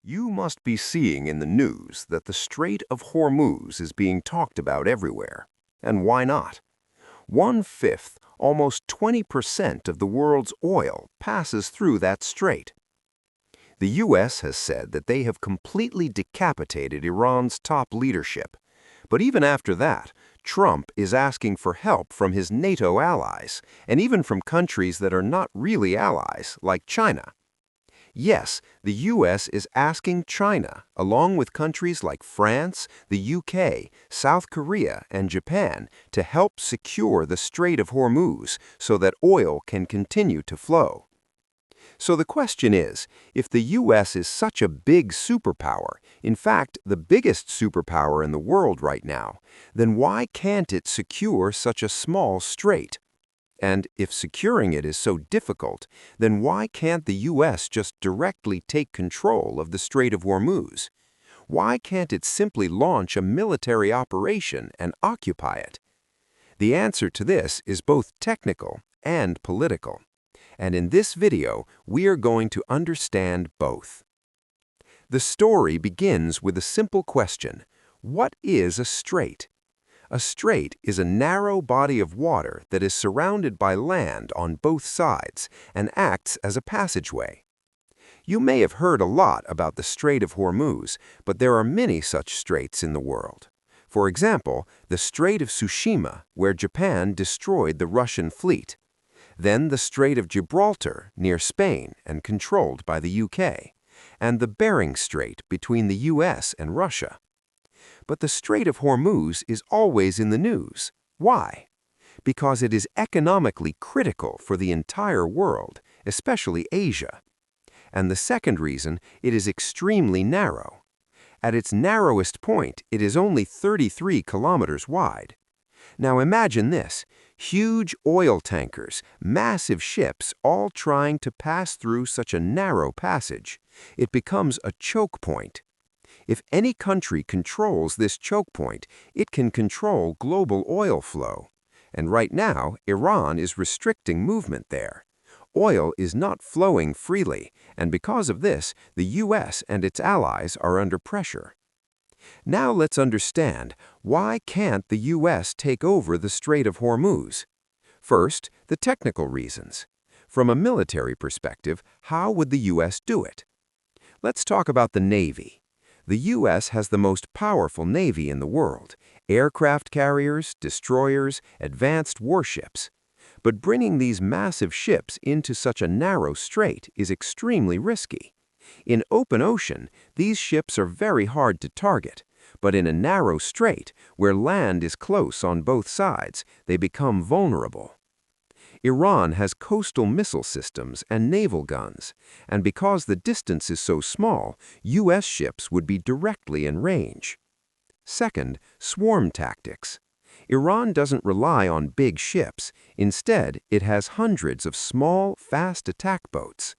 You must be seeing in the news that the Strait of Hormuz is being talked about everywhere. And why not? One-fifth, almost 20% of the world's oil passes through that strait. The U.S. has said that they have completely decapitated Iran's top leadership. But even after that, Trump is asking for help from his NATO allies, and even from countries that are not really allies, like China. Yes, the U.S. is asking China, along with countries like France, the UK, South Korea, and Japan, to help secure the Strait of Hormuz so that oil can continue to flow. So the question is, if the U.S. is such a big superpower, in fact, the biggest superpower in the world right now, then why can't it secure such a small strait? And if securing it is so difficult, then why can't the U.S. just directly take control of the Strait of Hormuz? Why can't it simply launch a military operation and occupy it? The answer to this is both technical and political. And in this video, we are going to understand both. The story begins with a simple question: what is a strait? A strait is a narrow body of water that is surrounded by land on both sides and acts as a passageway. You may have heard a lot about the Strait of Hormuz, but there are many such straits in the world. For example, the Strait of Tsushima, where Japan destroyed the Russian fleet. Then the Strait of Gibraltar, near Spain and controlled by the UK. And the Bering Strait between the US and Russia. But the Strait of Hormuz is always in the news. Why? Because it is economically critical for the entire world, especially Asia. And the second reason, it is extremely narrow. At its narrowest point, it is only 33 kilometers wide. Now imagine this: huge oil tankers, massive ships, all trying to pass through such a narrow passage. It becomes a choke point. If any country controls this choke point, it can control global oil flow. And right now, Iran is restricting movement there. Oil is not flowing freely, and because of this, the U.S. and its allies are under pressure. Now let's understand, why can't the U.S. take over the Strait of Hormuz? First, the technical reasons. From a military perspective, how would the U.S. do it? Let's talk about the Navy. The U.S. has the most powerful Navy in the world: aircraft carriers, destroyers, advanced warships. But bringing these massive ships into such a narrow strait is extremely risky. In open ocean, these ships are very hard to target, but in a narrow strait, where land is close on both sides, they become vulnerable. Iran has coastal missile systems and naval guns, and because the distance is so small, U.S. ships would be directly in range. Second, swarm tactics. Iran doesn't rely on big ships. Instead, it has hundreds of small, fast attack boats.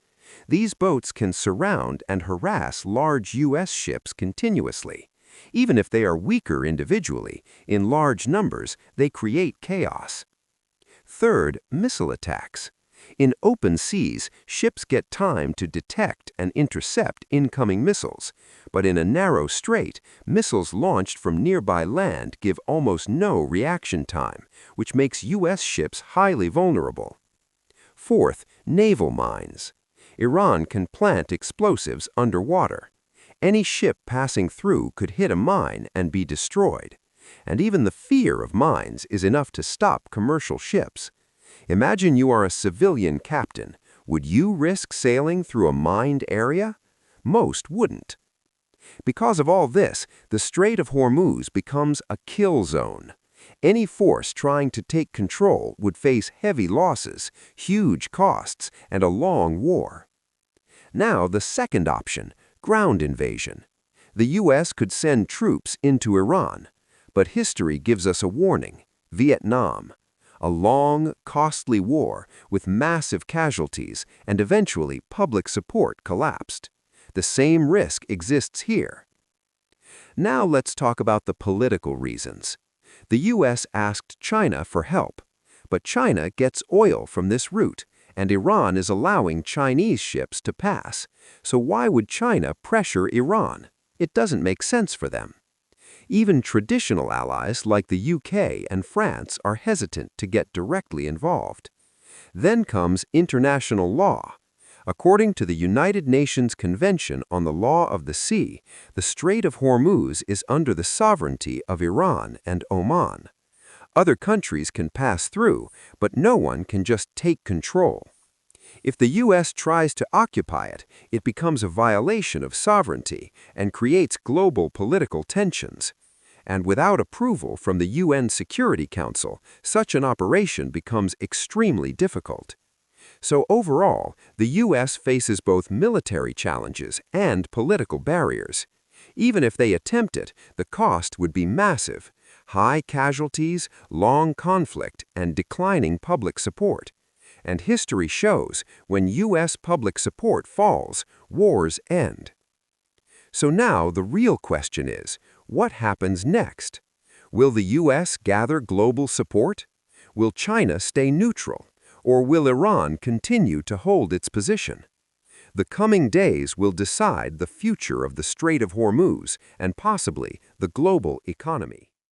These boats can surround and harass large U.S. ships continuously. Even if they are weaker individually, in large numbers, they create chaos. Third, missile attacks. In open seas, ships get time to detect and intercept incoming missiles. But in a narrow strait, missiles launched from nearby land give almost no reaction time, which makes U.S. ships highly vulnerable. Fourth, naval mines. Iran can plant explosives underwater. Any ship passing through could hit a mine and be destroyed. And even the fear of mines is enough to stop commercial ships. Imagine you are a civilian captain. Would you risk sailing through a mined area? Most wouldn't. Because of all this, the Strait of Hormuz becomes a kill zone. Any force trying to take control would face heavy losses, huge costs, and a long war. Now the second option, ground invasion. The U.S. could send troops into Iran. But history gives us a warning: Vietnam. A long, costly war with massive casualties, and eventually public support collapsed. The same risk exists here. Now let's talk about the political reasons. The U.S. asked China for help, but China gets oil from this route, and Iran is allowing Chinese ships to pass. So why would China pressure Iran? It doesn't make sense for them. Even traditional allies like the UK and France are hesitant to get directly involved. Then comes international law. According to the United Nations Convention on the Law of the Sea, the Strait of Hormuz is under the sovereignty of Iran and Oman. Other countries can pass through, but no one can just take control. If the U.S. tries to occupy it, it becomes a violation of sovereignty and creates global political tensions. And without approval from the UN Security Council, such an operation becomes extremely difficult. So overall, the U.S. faces both military challenges and political barriers. Even if they attempt it, the cost would be massive: high casualties, long conflict, and declining public support. And history shows when U.S. public support falls, wars end. So now the real question is, what happens next? Will the U.S. gather global support? Will China stay neutral? Or will Iran continue to hold its position? The coming days will decide the future of the Strait of Hormuz and possibly the global economy.